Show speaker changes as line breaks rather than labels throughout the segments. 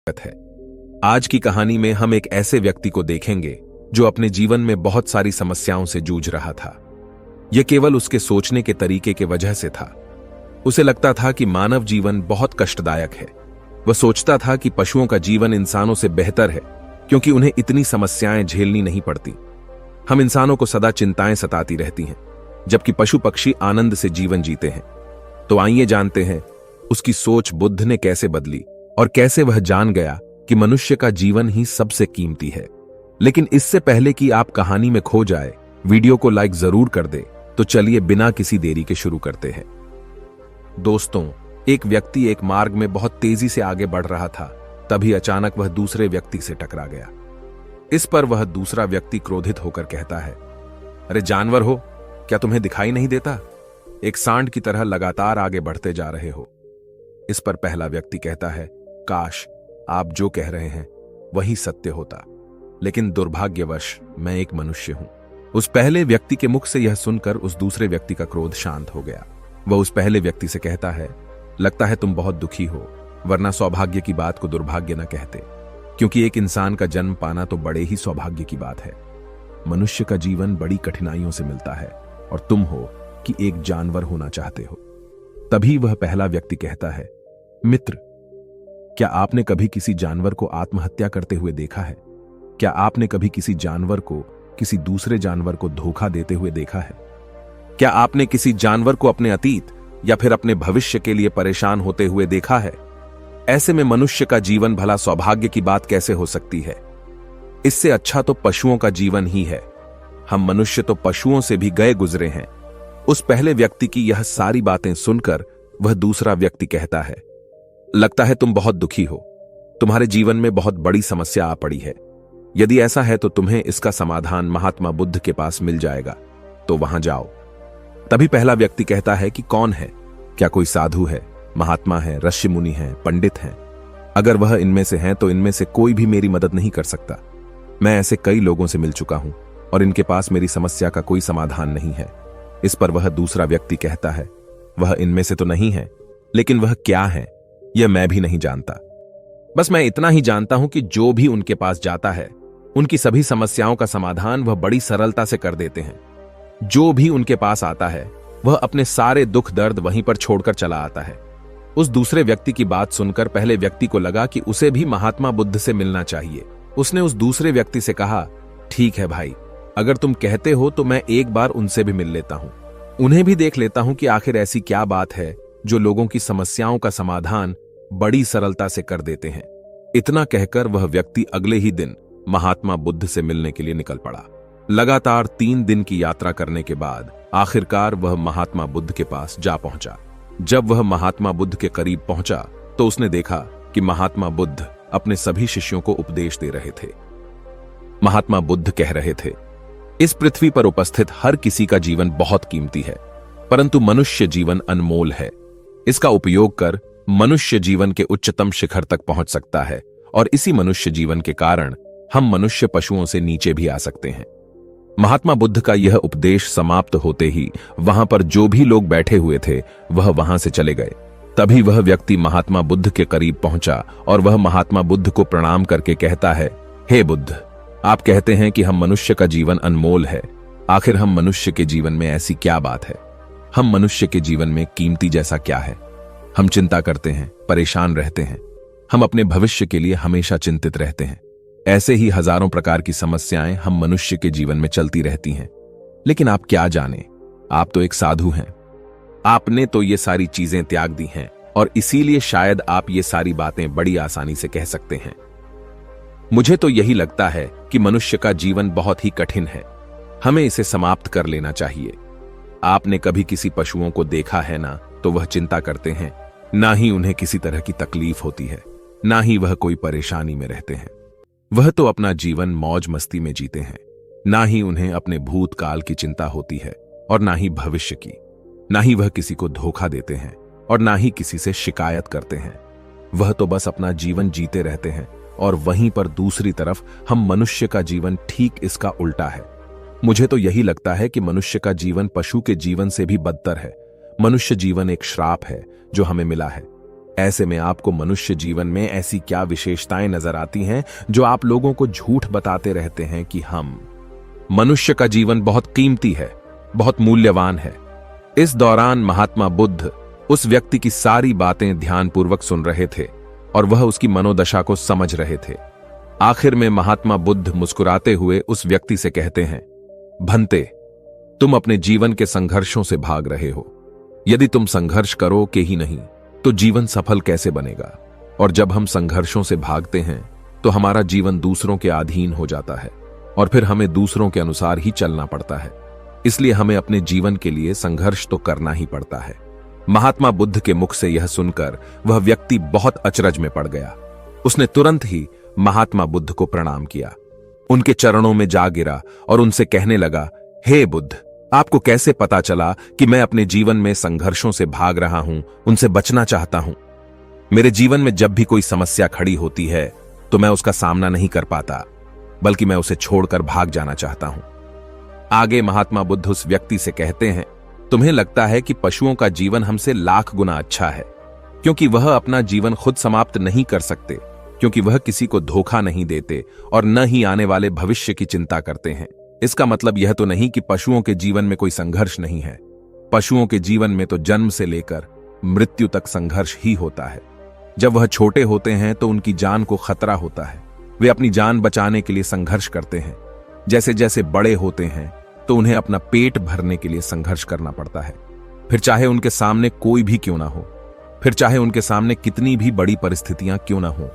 है। आज की कहानी में हम एक ऐसे व्यक्ति को देखेंगे जो अपने जीवन में बहुत सारी समस्याओं से जूझ रहा था। यह केवल उसके सोचने के तरीके की वजह से था। उसे लगता था कि मानव जीवन बहुत कष्टदायक है। वह सोचता था कि पशुओं का जीवन इंसानों से बेहतर है क्योंकि उन्हें इतनी समस्याएं झेलनी नहीं पड़ती। हम इंसानों को सदा चिंताएं सताती रहती हैं, जबकि पशु पक्षी आनंद से जीवन जीते हैं। तो आइए जानते हैं उसकी सोच बुद्ध ने कैसे बदली और कैसे वह जान गया कि मनुष्य का जीवन ही सबसे कीमती है। लेकिन इससे पहले कि आप कहानी में खो जाए, वीडियो को लाइक जरूर कर दे। तो चलिए बिना किसी देरी के शुरू करते हैं। दोस्तों, एक व्यक्ति एक मार्ग में बहुत तेजी से आगे बढ़ रहा था। तभी अचानक वह दूसरे व्यक्ति से टकरा गया। इस पर वह दूसरा व्यक्ति क्रोधित होकर कहता है, अरे जानवर हो, क्या तुम्हें दिखाई नहीं देता? एक सांड की तरह लगातार आगे बढ़ते जा रहे हो। इस पर पहला व्यक्ति कहता है, काश आप जो कह रहे हैं वही सत्य होता, लेकिन दुर्भाग्यवश मैं एक मनुष्य हूं। उस पहले व्यक्ति के मुख से यह सुनकर उस दूसरे व्यक्ति का क्रोध शांत हो गया। वह उस पहले व्यक्ति से कहता है, लगता है तुम बहुत दुखी हो, वरना सौभाग्य की बात को दुर्भाग्य न कहते, क्योंकि एक इंसान का जन्म पाना तो बड़े ही सौभाग्य की बात है। मनुष्य का जीवन बड़ी कठिनाइयों से मिलता है और तुम हो कि एक जानवर होना चाहते हो। तभी वह पहला व्यक्ति कहता है, मित्र, क्या आपने कभी किसी जानवर को आत्महत्या करते हुए देखा है? क्या आपने कभी किसी जानवर को किसी दूसरे जानवर को धोखा देते हुए देखा है? क्या आपने किसी जानवर को अपने अतीत या फिर अपने भविष्य के लिए परेशान होते हुए देखा है? ऐसे में मनुष्य का जीवन भला सौभाग्य की बात कैसे हो सकती है? इससे अच्छा तो पशुओं का जीवन ही है। हम मनुष्य तो पशुओं से भी गए गुजरे हैं। उस पहले व्यक्ति की यह सारी बातें सुनकर वह दूसरा व्यक्ति कहता है, लगता है तुम बहुत दुखी हो, तुम्हारे जीवन में बहुत बड़ी समस्या आ पड़ी है। यदि ऐसा है तो तुम्हें इसका समाधान महात्मा बुद्ध के पास मिल जाएगा, तो वहां जाओ। तभी पहला व्यक्ति कहता है कि कौन है? क्या कोई साधु है, महात्मा है, ऋषि मुनि है, पंडित है? अगर वह इनमें से हैं तो इनमें से कोई भी मेरी मदद नहीं कर सकता। मैं ऐसे कई लोगों से मिल चुका हूं और इनके पास मेरी समस्या का कोई समाधान नहीं है। इस पर वह दूसरा व्यक्ति कहता है, वह इनमें से तो नहीं है, लेकिन वह क्या है यह मैं भी नहीं जानता। बस मैं इतना ही जानता हूं कि जो भी उनके पास जाता है उनकी सभी समस्याओं का समाधान वह बड़ी सरलता से कर देते हैं। जो भी उनके पास आता है वह अपने सारे दुख दर्द वहीं पर छोड़कर चला आता है। उस दूसरे व्यक्ति की बात सुनकर पहले व्यक्ति को लगा कि उसे भी महात्मा बुद्ध से मिलना चाहिए। उसने उस दूसरे व्यक्ति से कहा, ठीक है भाई, अगर तुम कहते हो तो मैं एक बार उनसे भी मिल लेता हूं, उन्हें भी देख लेता हूं कि आखिर ऐसी क्या बात है जो लोगों की समस्याओं का समाधान बड़ी सरलता से कर देते हैं। इतना कहकर वह व्यक्ति अगले ही दिन महात्मा बुद्ध से मिलने के लिए निकल पड़ा। लगातार 3 दिन की यात्रा करने के बाद आखिरकार वह महात्मा बुद्ध के पास जा पहुंचा। जब वह महात्मा बुद्ध के करीब पहुंचा तो उसने देखा कि महात्मा बुद्ध अपने सभी शिष्यों को उपदेश दे रहे थे। महात्मा बुद्ध कह रहे थे, इस पृथ्वी पर उपस्थित हर किसी का जीवन बहुत कीमती है, परंतु मनुष्य जीवन अनमोल है। इसका उपयोग कर मनुष्य जीवन के उच्चतम शिखर तक पहुंच सकता है और इसी मनुष्य जीवन के कारण हम मनुष्य पशुओं से नीचे भी आ सकते हैं। महात्मा बुद्ध का यह उपदेश समाप्त होते ही वहां पर जो भी लोग बैठे हुए थे वह वहां से चले गए। तभी वह व्यक्ति महात्मा बुद्ध के करीब पहुंचा और वह महात्मा बुद्ध को प्रणाम करके कहता है, हे बुद्ध, आप कहते हैं कि हम मनुष्य का जीवन अनमोल है। आखिर हम मनुष्य के जीवन में ऐसी क्या बात है? हम मनुष्य के जीवन में कीमती जैसा क्या है? हम चिंता करते हैं, परेशान रहते हैं, हम अपने भविष्य के लिए हमेशा चिंतित रहते हैं। ऐसे ही हजारों प्रकार की समस्याएं हम मनुष्य के जीवन में चलती रहती हैं। लेकिन आप क्या जाने, आप तो एक साधु हैं। आपने तो ये सारी चीजें त्याग दी हैं और इसीलिए शायद आप ये सारी बातें बड़ी आसानी से कह सकते हैं। मुझे तो यही लगता है कि मनुष्य का जीवन बहुत ही कठिन है, हमें इसे समाप्त कर लेना चाहिए। आपने कभी किसी पशुओं को देखा है ना, तो वह चिंता करते हैं, ना ही उन्हें किसी तरह की तकलीफ होती है, ना ही वह कोई परेशानी में रहते हैं। वह तो अपना जीवन मौज मस्ती में जीते हैं, ना ही उन्हें अपने भूतकाल की चिंता होती है और ना ही भविष्य की। ना ही वह किसी को धोखा देते हैं और ना ही किसी से शिकायत करते हैं। वह तो बस अपना जीवन जीते रहते हैं। और वहीं पर दूसरी तरफ हम मनुष्य का जीवन ठीक इसका उल्टा है। मुझे तो यही लगता है कि मनुष्य का जीवन पशु के जीवन से भी बदतर है। मनुष्य जीवन एक श्राप है जो हमें मिला है। ऐसे में आपको मनुष्य जीवन में ऐसी क्या विशेषताएं नजर आती हैं जो आप लोगों को झूठ बताते रहते हैं कि हम। मनुष्य का जीवन बहुत कीमती है, बहुत मूल्यवान है। इस दौरान महात्मा बुद्ध उस व्यक्ति की सारी बातें ध्यानपूर्वक सुन रहे थे और वह उसकी मनोदशा को समझ रहे थे। आखिर में महात्मा बुद्ध मुस्कुराते हुए उस व्यक्ति से कहते हैं, भंते, तुम अपने जीवन के संघर्षों से भाग रहे हो। यदि तुम संघर्ष करोगे ही नहीं तो जीवन सफल कैसे बनेगा? और जब हम संघर्षों से भागते हैं तो हमारा जीवन दूसरों के अधीन हो जाता है और फिर हमें दूसरों के अनुसार ही चलना पड़ता है। इसलिए हमें अपने जीवन के लिए संघर्ष तो करना ही पड़ता है। महात्मा बुद्ध के मुख से यह सुनकर वह व्यक्ति बहुत अचरज में पड़ गया। उसने तुरंत ही महात्मा बुद्ध को प्रणाम किया, उनके चरणों में जा गिरा और उनसे कहने लगा, हे बुद्ध, आपको कैसे पता चला कि मैं अपने जीवन में संघर्षों से भाग रहा हूं, उनसे बचना चाहता हूं? मेरे जीवन में जब भी कोई समस्या खड़ी होती है तो मैं उसका सामना नहीं कर पाता, बल्कि मैं उसे छोड़कर भाग जाना चाहता हूं। आगे महात्मा बुद्ध उस व्यक्ति से कहते हैं, तुम्हें लगता है कि पशुओं का जीवन हमसे लाख गुना अच्छा है, क्योंकि वह अपना जीवन खुद समाप्त नहीं कर सकते, क्योंकि वह किसी को धोखा नहीं देते और न ही आने वाले भविष्य की चिंता करते हैं। इसका मतलब यह तो नहीं कि पशुओं के जीवन में कोई संघर्ष नहीं है। पशुओं के जीवन में तो जन्म से लेकर मृत्यु तक संघर्ष ही होता है। जब वह छोटे होते हैं तो उनकी जान को खतरा होता है, वे अपनी जान बचाने के लिए संघर्ष करते हैं। जैसे जैसे बड़े होते हैं तो उन्हें अपना पेट भरने के लिए संघर्ष करना पड़ता है, फिर चाहे उनके सामने कोई भी क्यों ना हो, फिर चाहे उनके सामने कितनी भी बड़ी परिस्थितियां क्यों ना हो,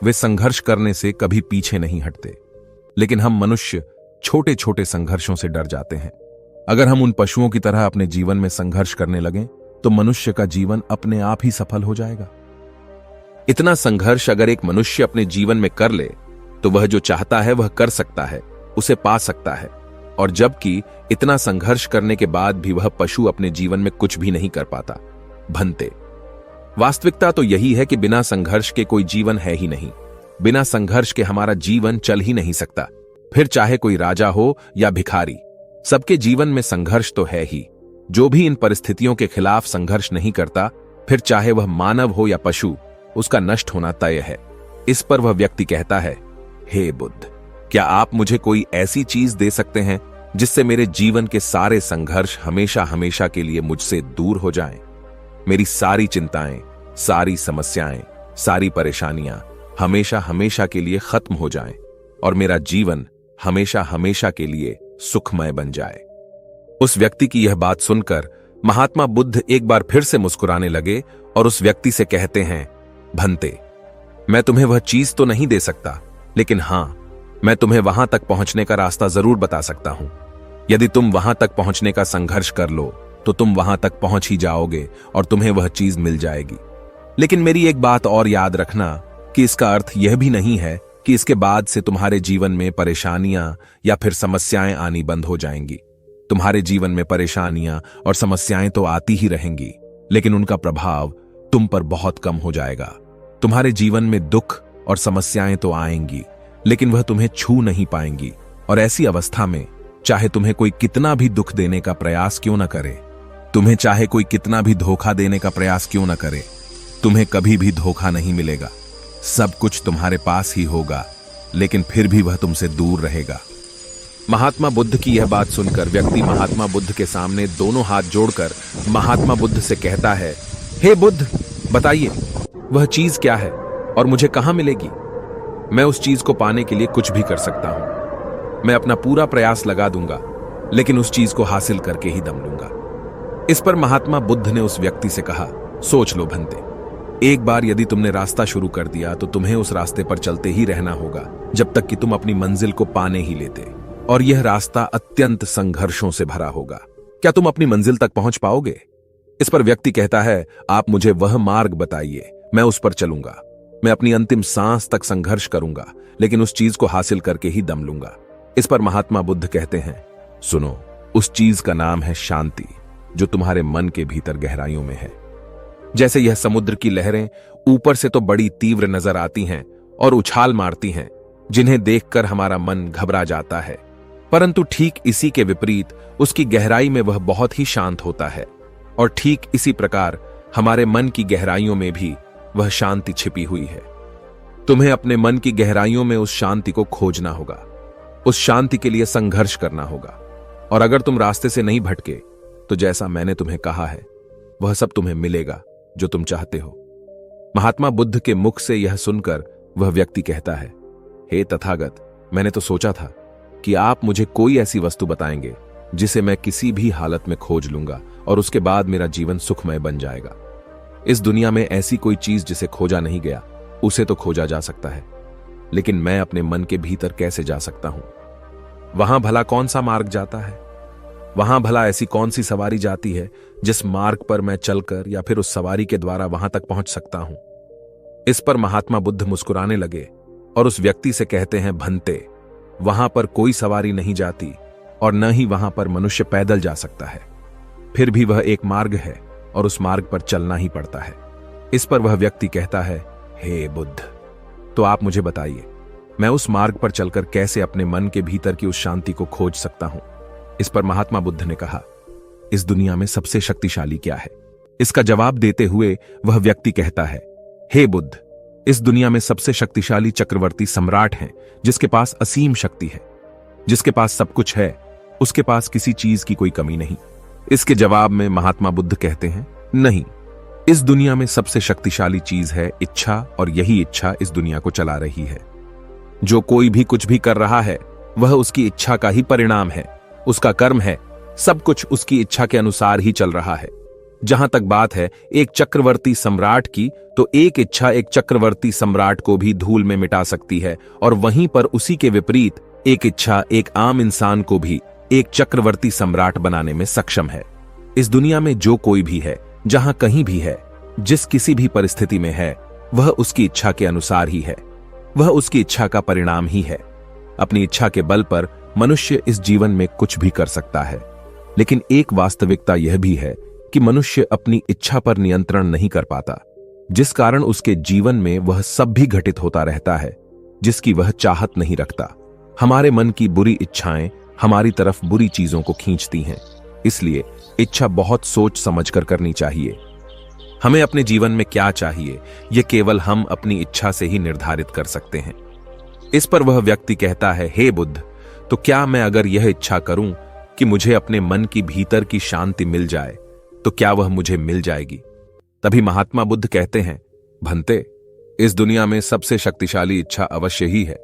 वे संघर्ष करने से कभी पीछे नहीं हटते। लेकिन हम मनुष्य छोटे छोटे संघर्षों से डर जाते हैं। अगर हम उन पशुओं की तरह अपने जीवन में संघर्ष करने लगें तो मनुष्य का जीवन अपने आप ही सफल हो जाएगा। इतना संघर्ष अगर एक मनुष्य अपने जीवन में कर ले तो वह जो चाहता है वह कर सकता है, उसे पा सकता है। और जबकि इतना संघर्ष करने के बाद भी वह पशु अपने जीवन में कुछ भी नहीं कर पाता। भंते, वास्तविकता तो यही है कि बिना संघर्ष के कोई जीवन है ही नहीं। बिना संघर्ष के हमारा जीवन चल ही नहीं सकता। फिर चाहे कोई राजा हो या भिखारी, सबके जीवन में संघर्ष तो है ही। जो भी इन परिस्थितियों के खिलाफ संघर्ष नहीं करता, फिर चाहे वह मानव हो या पशु, उसका नष्ट होना तय है। इस पर वह व्यक्ति कहता है, हे बुद्ध, क्या आप मुझे कोई ऐसी चीज दे सकते हैं जिससे मेरे जीवन के सारे संघर्ष हमेशा हमेशा के लिए मुझसे दूर हो जाएं? मेरी सारी चिंताएं, सारी समस्याएं, सारी परेशानियां हमेशा हमेशा के लिए खत्म हो जाएं और मेरा जीवन हमेशा हमेशा के लिए सुखमय बन जाए। उस व्यक्ति की यह बात सुनकर महात्मा बुद्ध एक बार फिर से मुस्कुराने लगे और उस व्यक्ति से कहते हैं, भंते, मैं तुम्हें वह चीज तो नहीं दे सकता, लेकिन हां, मैं तुम्हें वहां तक पहुंचने का रास्ता जरूर बता सकता हूं। यदि तुम वहां तक पहुंचने का संघर्ष कर लो तो तुम वहां तक पहुंच ही जाओगे और तुम्हें वह चीज मिल जाएगी। लेकिन मेरी एक बात और याद रखना कि इसका अर्थ यह भी नहीं है कि इसके बाद से तुम्हारे जीवन में परेशानियां या फिर समस्याएं आनी बंद हो जाएंगी। तुम्हारे जीवन में परेशानियां और समस्याएं तो आती ही रहेंगी, लेकिन उनका प्रभाव तुम पर बहुत कम हो जाएगा। तुम्हारे जीवन में दुख और समस्याएं तो आएंगी, लेकिन वह तुम्हें छू नहीं पाएंगी। और ऐसी अवस्था में चाहे तुम्हें कोई कितना भी दुख देने का प्रयास क्यों न करे, तुम्हें चाहे कोई कितना भी धोखा देने का प्रयास क्यों न करे, तुम्हें कभी भी धोखा नहीं मिलेगा। सब कुछ तुम्हारे पास ही होगा, लेकिन फिर भी वह तुमसे दूर रहेगा। महात्मा बुद्ध की यह बात सुनकर व्यक्ति महात्मा बुद्ध के सामने दोनों हाथ जोड़कर महात्मा बुद्ध से कहता है, हे बुद्ध, बताइए वह चीज क्या है और मुझे कहां मिलेगी? मैं उस चीज को पाने के लिए कुछ भी कर सकता हूं। मैं अपना पूरा प्रयास लगा दूंगा, लेकिन उस चीज को हासिल करके ही दम लूंगा। इस पर महात्मा बुद्ध ने उस व्यक्ति से कहा, सोच लो भंते, एक बार यदि तुमने रास्ता शुरू कर दिया तो तुम्हें उस रास्ते पर चलते ही रहना होगा जब तक कि तुम अपनी मंजिल को पाने ही लेते, और यह रास्ता अत्यंत संघर्षों से भरा होगा। क्या तुम अपनी मंजिल तक पहुंच पाओगे? इस पर व्यक्ति कहता है, आप मुझे वह मार्ग बताइए, मैं उस पर चलूंगा। मैं अपनी अंतिम सांस तक संघर्ष करूंगा, लेकिन उस चीज को हासिल करके ही दम लूंगा। इस पर महात्मा बुद्ध कहते हैं, सुनो, उस चीज का नाम है शांति, जो तुम्हारे मन के भीतर गहराइयों में है। जैसे यह समुद्र की लहरें ऊपर से तो बड़ी तीव्र नजर आती हैं और उछाल मारती हैं, जिन्हें देखकर हमारा मन घबरा जाता है, परंतु ठीक इसी के विपरीत उसकी गहराई में वह बहुत ही शांत होता है। और ठीक इसी प्रकार हमारे मन की गहराइयों में भी वह शांति छिपी हुई है। तुम्हें अपने मन की गहराइयों में उस शांति को खोजना होगा, उस शांति के लिए संघर्ष करना होगा। और अगर तुम रास्ते से नहीं भटके तो जैसा मैंने तुम्हें कहा है वह सब तुम्हें मिलेगा जो तुम चाहते हो। महात्मा बुद्ध के मुख से यह सुनकर वह व्यक्ति कहता है, हे तथागत, मैंने तो सोचा था कि आप मुझे कोई ऐसी वस्तु बताएंगे जिसे मैं किसी भी हालत में खोज लूंगा और उसके बाद मेरा जीवन सुखमय बन जाएगा। इस दुनिया में ऐसी कोई चीज जिसे खोजा नहीं गया उसे तो खोजा जा सकता है, लेकिन मैं अपने मन के भीतर कैसे जा सकता हूं? वहां भला कौन सा मार्ग जाता है? वहां भला ऐसी कौन सी सवारी जाती है जिस मार्ग पर मैं चलकर या फिर उस सवारी के द्वारा वहां तक पहुंच सकता हूं? इस पर महात्मा बुद्ध मुस्कुराने लगे और उस व्यक्ति से कहते हैं, भंते, वहां पर कोई सवारी नहीं जाती और न ही वहां पर मनुष्य पैदल जा सकता है। फिर भी वह एक मार्ग है और उस मार्ग पर चलना ही पड़ता है। इस पर वह व्यक्ति कहता है, हे बुद्ध, तो आप मुझे बताइए, मैं उस मार्ग पर चलकर कैसे अपने मन के भीतर की उस शांति को खोज सकता हूं? इस पर महात्मा बुद्ध ने कहा, इस दुनिया में सबसे शक्तिशाली क्या है? इसका जवाब देते हुए वह व्यक्ति कहता है, हे बुद्ध, इस दुनिया में सबसे शक्तिशाली चक्रवर्ती सम्राट हैं जिसके पास असीम शक्ति है, जिसके पास सब कुछ है, उसके पास किसी चीज की कोई कमी नहीं। इसके जवाब में महात्मा बुद्ध कहते हैं, नहीं, इस दुनिया में सबसे शक्तिशाली चीज है इच्छा, और यही इच्छा इस दुनिया को चला रही है। जो कोई भी कुछ भी कर रहा है वह उसकी इच्छा का ही परिणाम है, उसका कर्म है, सब कुछ उसकी इच्छा के अनुसार ही चल रहा है। जहां तक बात है एक चक्रवर्ती सम्राट की, तो एक इच्छा एक चक्रवर्ती सम्राट को भी धूल में मिटा सकती है, और वहीं पर उसी के विपरीत एक इच्छा एक आम इंसान को भी एक चक्रवर्ती सम्राट बनाने में सक्षम है। इस दुनिया में जो कोई भी है, जहां कहीं भी है, जिस किसी भी परिस्थिति में है, वह उसकी इच्छा के अनुसार ही है, वह उसकी इच्छा का परिणाम ही है। अपनी इच्छा के बल पर मनुष्य इस जीवन में कुछ भी कर सकता है, लेकिन एक वास्तविकता यह भी है कि मनुष्य अपनी इच्छा पर नियंत्रण नहीं कर पाता, जिस कारण उसके जीवन में वह सब भी घटित होता रहता है जिसकी वह चाहत नहीं रखता। हमारे मन की बुरी इच्छाएं हमारी तरफ बुरी चीजों को खींचती हैं, इसलिए इच्छा बहुत सोच समझकर करनी चाहिए। हमें अपने जीवन में क्या चाहिए यह केवल हम अपनी इच्छा से ही निर्धारित कर सकते हैं। इस पर वह व्यक्ति कहता है, हे बुद्ध, तो क्या मैं अगर यह इच्छा करूं कि मुझे अपने मन की भीतर की शांति मिल जाए, तो क्या वह मुझे मिल जाएगी? तभी महात्मा बुद्ध कहते हैं, भंते, इस दुनिया में सबसे शक्तिशाली इच्छा अवश्य ही है,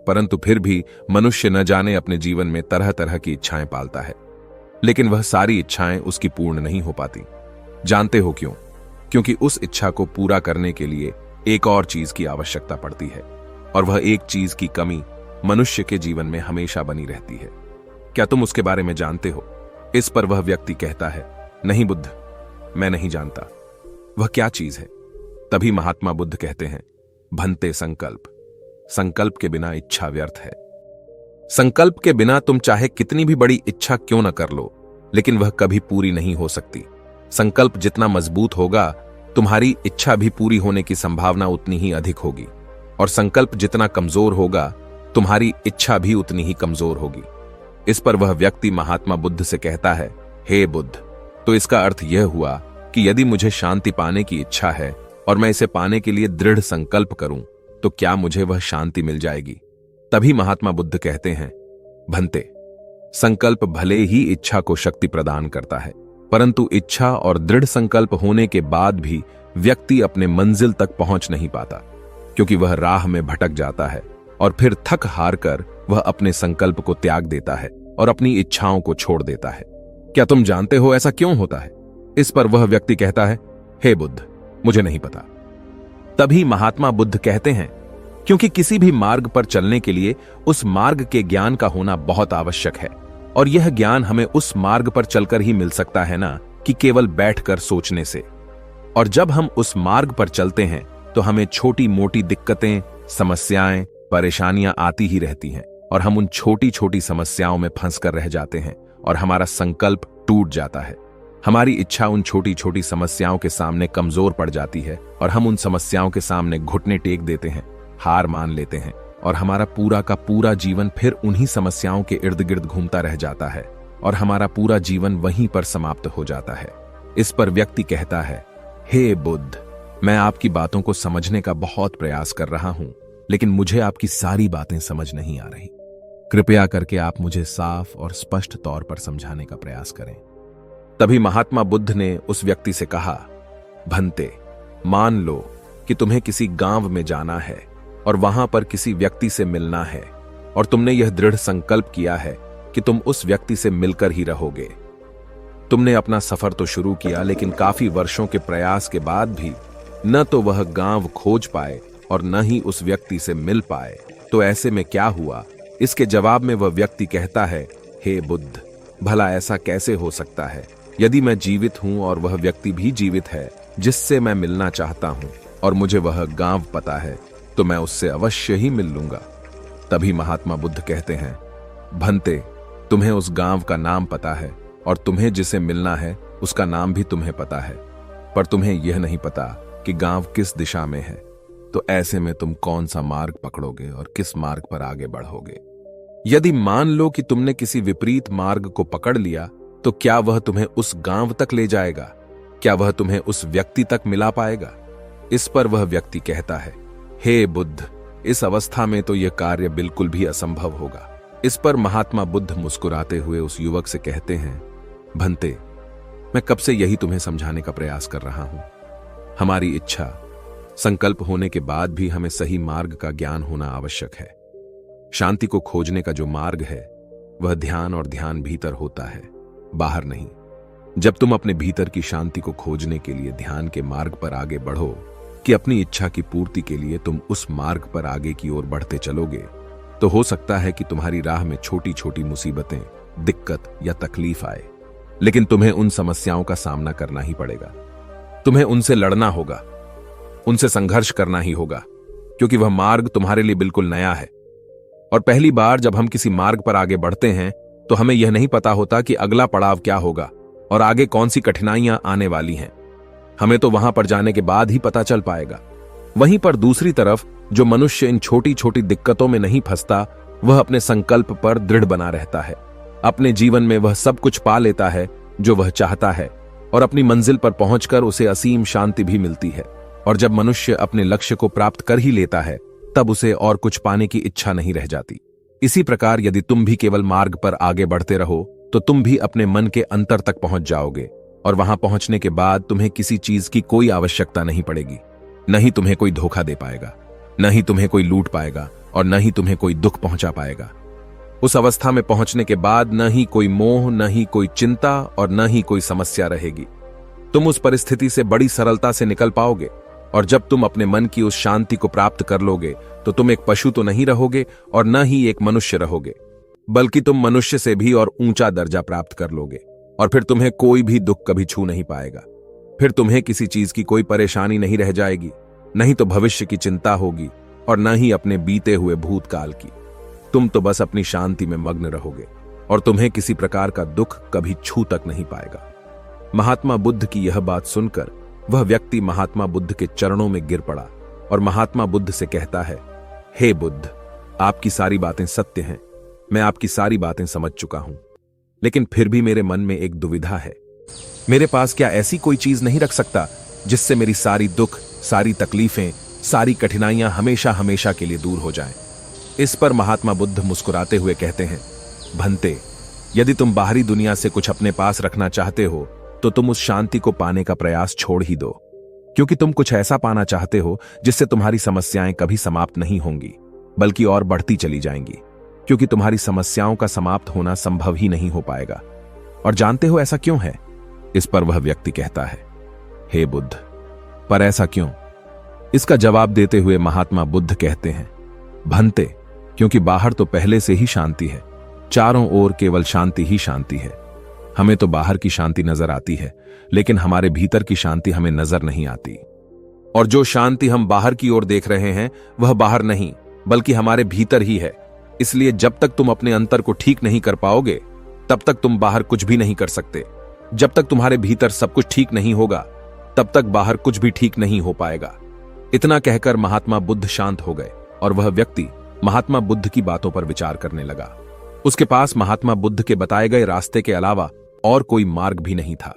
परंतु फिर भी मनुष्य न जाने अपने जीवन में तरह तरह की इच्छाएं पालता है, लेकिन वह सारी इच्छाएं उसकी पूर्ण नहीं हो पाती। जानते हो क्यों? क्योंकि उस इच्छा को पूरा करने के लिए एक और चीज की आवश्यकता पड़ती है, और वह एक चीज की कमी मनुष्य के जीवन में हमेशा बनी रहती है। क्या तुम उसके बारे में जानते हो? इस पर वह व्यक्ति कहता है, नहीं बुद्ध, मैं नहीं जानता। वह क्या चीज है? तभी महात्मा बुद्ध कहते हैं, भंते, संकल्प। संकल्प के बिना इच्छा व्यर्थ है। संकल्प के बिना तुम चाहे कितनी भी बड़ी इच्छा क्यों न कर लो, लेकिन वह कभी पूरी नहीं हो सकती। संकल्प जितना मजबूत होगा, तुम्हारी इच्छा भी पूरी होने की संभावना उतनी ही अधिक होगी, और संकल्प जितना कमजोर होगा, तुम्हारी इच्छा भी उतनी ही कमजोर होगी। इस पर वह व्यक्ति महात्मा बुद्ध से कहता है, हे बुद्ध, तो इसका अर्थ यह हुआ कि यदि मुझे शांति पाने की इच्छा है और मैं इसे पाने के लिए दृढ़ संकल्प करूं, तो क्या मुझे वह शांति मिल जाएगी? तभी महात्मा बुद्ध कहते हैं, भंते, संकल्प भले ही इच्छा को शक्ति प्रदान करता है, परंतु इच्छा और दृढ़ संकल्प होने के बाद भी व्यक्ति अपने मंजिल तक पहुंच नहीं पाता, क्योंकि वह राह में भटक जाता है और फिर थक हार कर वह अपने संकल्प को त्याग देता है और अपनी इच्छाओं को छोड़ देता है। क्या तुम जानते हो ऐसा क्यों होता है? इस पर वह व्यक्ति कहता है, हे बुद्ध, मुझे नहीं पता। तभी महात्मा बुद्ध कहते हैं, क्योंकि किसी भी मार्ग पर चलने के लिए उस मार्ग के ज्ञान का होना बहुत आवश्यक है, और यह ज्ञान हमें उस मार्ग पर चलकर ही मिल सकता है ना कि केवल बैठकर सोचने से। और जब हम उस मार्ग पर चलते हैं तो हमें छोटी मोटी दिक्कतें, समस्याएं, परेशानियां आती ही रहती हैं, और हम उन छोटी छोटी समस्याओं में फंस कर रह जाते हैं और हमारा संकल्प टूट जाता है। हमारी इच्छा उन छोटी छोटी समस्याओं के सामने कमजोर पड़ जाती है और हम उन समस्याओं के सामने घुटने टेक देते हैं, हार मान लेते हैं, और हमारा पूरा का पूरा जीवन फिर उन्हीं समस्याओं के इर्द गिर्द घूमता रह जाता है और हमारा पूरा जीवन वहीं पर समाप्त हो जाता है। इस पर व्यक्ति कहता है, हे बुद्ध, मैं आपकी बातों को समझने का बहुत प्रयास कर रहा हूं, लेकिन मुझे आपकी सारी बातें समझ नहीं आ रही। कृपया करके आप मुझे साफ और स्पष्ट तौर पर समझाने का प्रयास करें। तभी महात्मा बुद्ध ने उस व्यक्ति से कहा, भंते, मान लो कि तुम्हें किसी गांव में जाना है और वहां पर किसी व्यक्ति से मिलना है, और तुमने यह दृढ़ संकल्प किया है कि तुम उस व्यक्ति से मिलकर ही रहोगे। तुमने अपना सफर तो शुरू किया, लेकिन काफी वर्षों के प्रयास के बाद भी न तो वह गांव खोज पाए और न ही उस व्यक्ति से मिल पाए। तो ऐसे में क्या हुआ? इसके जवाब में वह व्यक्ति कहता है, हे बुद्ध, भला ऐसा कैसे हो सकता है? यदि मैं जीवित हूं और वह व्यक्ति भी जीवित है जिससे मैं मिलना चाहता हूं, और मुझे वह गांव पता है, तो मैं उससे अवश्य ही मिल लूंगा। तभी महात्मा बुद्ध कहते हैं, भंते, तुम्हें उस गांव का नाम पता है और तुम्हें जिसे मिलना है उसका नाम भी तुम्हें पता है, पर तुम्हें यह नहीं पता कि गांव किस दिशा में है। तो ऐसे में तुम कौन सा मार्ग पकड़ोगे और किस मार्ग पर आगे बढ़ोगे? यदि मान लो कि तुमने किसी विपरीत मार्ग को पकड़ लिया, तो क्या वह तुम्हें उस गांव तक ले जाएगा? क्या वह तुम्हें उस व्यक्ति तक मिला पाएगा? इस पर वह व्यक्ति कहता है, हे बुद्ध, इस अवस्था में तो यह कार्य बिल्कुल भी असंभव होगा। इस पर महात्मा बुद्ध मुस्कुराते हुए उस युवक से कहते हैं, भंते, मैं कब से यही तुम्हें समझाने का प्रयास कर रहा हूं। हमारी इच्छा, संकल्प होने के बाद भी हमें सही मार्ग का ज्ञान होना आवश्यक है। शांति को खोजने का जो मार्ग है वह ध्यान, और ध्यान भीतर होता है, बाहर नहीं। जब तुम अपने भीतर की शांति को खोजने के लिए ध्यान के मार्ग पर आगे बढ़ो कि अपनी इच्छा की पूर्ति के लिए तुम उस मार्ग पर आगे की ओर बढ़ते चलोगे, तो हो सकता है कि तुम्हारी राह में छोटी छोटी मुसीबतें, दिक्कत या तकलीफ आए, लेकिन तुम्हें उन समस्याओं का सामना करना ही पड़ेगा। तुम्हें उनसे लड़ना होगा, उनसे संघर्ष करना ही होगा, क्योंकि वह मार्ग तुम्हारे लिए बिल्कुल नया है। और पहली बार जब हम किसी मार्ग पर आगे बढ़ते हैं तो हमें यह नहीं पता होता कि अगला पड़ाव क्या होगा और आगे कौन सी कठिनाइयां आने वाली हैं। हमें तो वहां पर जाने के बाद ही पता चल पाएगा। वहीं पर दूसरी तरफ जो मनुष्य इन छोटी छोटी दिक्कतों में नहीं फंसता, वह अपने संकल्प पर दृढ़ बना रहता है। अपने जीवन में वह सब कुछ पा लेता है जो वह चाहता है, और अपनी मंजिल पर पहुंचकर उसे असीम शांति भी मिलती है। और जब मनुष्य अपने लक्ष्य को प्राप्त कर ही लेता है, तब उसे और कुछ पाने की इच्छा नहीं रह जाती। इसी प्रकार यदि तुम भी केवल मार्ग पर आगे बढ़ते रहो, तो तुम भी अपने मन के अंतर तक पहुंच जाओगे, और वहां पहुंचने के बाद तुम्हें किसी चीज की कोई आवश्यकता नहीं पड़ेगी। न ही तुम्हें कोई धोखा दे पाएगा, न ही तुम्हें कोई लूट पाएगा, और न ही तुम्हें कोई दुख पहुंचा पाएगा। उस अवस्था में पहुंचने के बाद न ही कोई मोह, न ही कोई चिंता, और न ही कोई समस्या रहेगी। तुम उस परिस्थिति से बड़ी सरलता से निकल पाओगे, और जब तुम अपने मन की उस शांति को प्राप्त कर लोगे, तो तुम एक पशु तो नहीं रहोगे और न ही एक मनुष्य रहोगे, बल्कि तुम मनुष्य से भी और ऊंचा दर्जा प्राप्त कर लोगे। और फिर तुम्हें कोई भी दुख कभी छू नहीं पाएगा। फिर तुम्हें किसी चीज की कोई परेशानी नहीं रह जाएगी, नहीं तो भविष्य की चिंता होगी, और न ही अपने बीते हुए भूतकाल की। तुम तो बस अपनी शांति में मग्न रहोगे, और तुम्हें किसी प्रकार का दुख कभी छू तक नहीं पाएगा। महात्मा बुद्ध की यह बात सुनकर वह व्यक्ति महात्मा बुद्ध के चरणों में गिर पड़ा और महात्मा बुद्ध से कहता है, हे बुद्ध, आपकी सारी बातें सत्य हैं, मैं आपकी सारी बातें समझ चुका हूं, लेकिन फिर भी मेरे मन में एक दुविधा है। मेरे पास क्या ऐसी कोई चीज नहीं रख सकता जिससे मेरी सारी दुख, सारी तकलीफें, सारी कठिनाइयां हमेशा हमेशा के लिए दूर हो जाएं? इस पर महात्मा बुद्ध मुस्कुराते हुए कहते हैं, भंते, यदि तुम बाहरी दुनिया से कुछ अपने पास रखना चाहते हो, तो तुम उस शांति को पाने का प्रयास छोड़ ही दो, क्योंकि तुम कुछ ऐसा पाना चाहते हो जिससे तुम्हारी समस्याएं कभी समाप्त नहीं होंगी, बल्कि और बढ़ती चली जाएंगी, क्योंकि तुम्हारी समस्याओं का समाप्त होना संभव ही नहीं हो पाएगा। और जानते हो ऐसा क्यों है? इस पर वह व्यक्ति कहता है, हे बुद्ध, पर ऐसा क्यों? इसका जवाब देते हुए महात्मा बुद्ध कहते हैं, भंते, क्योंकि बाहर तो पहले से ही शांति है, चारों ओर केवल शांति ही शांति है। हमें तो बाहर की शांति नजर आती है, लेकिन हमारे भीतर की शांति हमें नजर नहीं आती। और जो शांति हम बाहर की ओर देख रहे हैं, वह बाहर नहीं, बल्कि हमारे भीतर ही है। इसलिए जब तक तुम अपने अंतर को ठीक नहीं कर पाओगे, तब तक तुम बाहर कुछ भी नहीं कर सकते। जब तक तुम्हारे भीतर सब कुछ ठीक नहीं होगा, तब तक बाहर कुछ भी ठीक नहीं हो पाएगा। इतना कहकर महात्मा बुद्ध शांत हो गए, और वह व्यक्ति महात्मा बुद्ध की बातों पर विचार करने लगा। उसके पास महात्मा बुद्ध के बताए गए रास्ते के अलावा और कोई मार्ग भी नहीं था।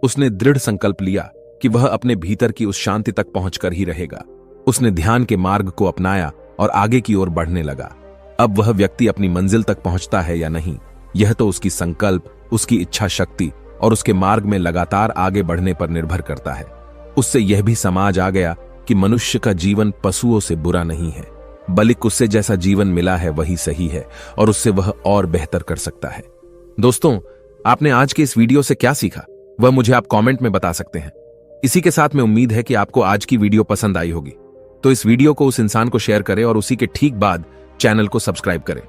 उसने दृढ़ संकल्प लिया कि वह अपने भीतर की उस शांति तक पहुंचकर ही रहेगा। उसने ध्यान के मार्ग को अपनाया और आगे की ओर बढ़ने लगा। अब वह व्यक्ति अपनी मंजिल तक पहुंचता है या नहीं, यह तो उसकी संकल्प, उसकी इच्छा शक्ति और उसके मार्ग में लगातार आगे बढ़ने पर निर्भर करता है। उससे यह भी समझ आ गया कि मनुष्य का जीवन पशुओं से बुरा नहीं है, बल्कि उससे जैसा जीवन मिला है वही सही है और उससे वह और बेहतर कर सकता है। दोस्तों, आपने आज के इस वीडियो से क्या सीखा, वह मुझे आप कमेंट में बता सकते हैं। इसी के साथ मैं उम्मीद है कि आपको आज की वीडियो पसंद आई होगी, तो इस वीडियो को उस इंसान को शेयर करें और उसी के ठीक बाद चैनल को सब्सक्राइब करें।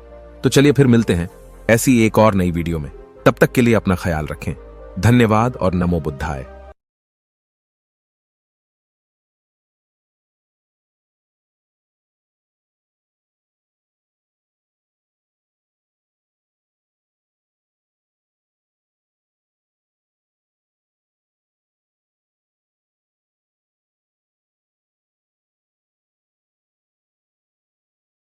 तो चलिए फिर मिलते हैं ऐसी एक और नई वीडियो में। तब तक के लिए अपना ख्याल रखें। धन्यवाद और नमो बुद्धाय।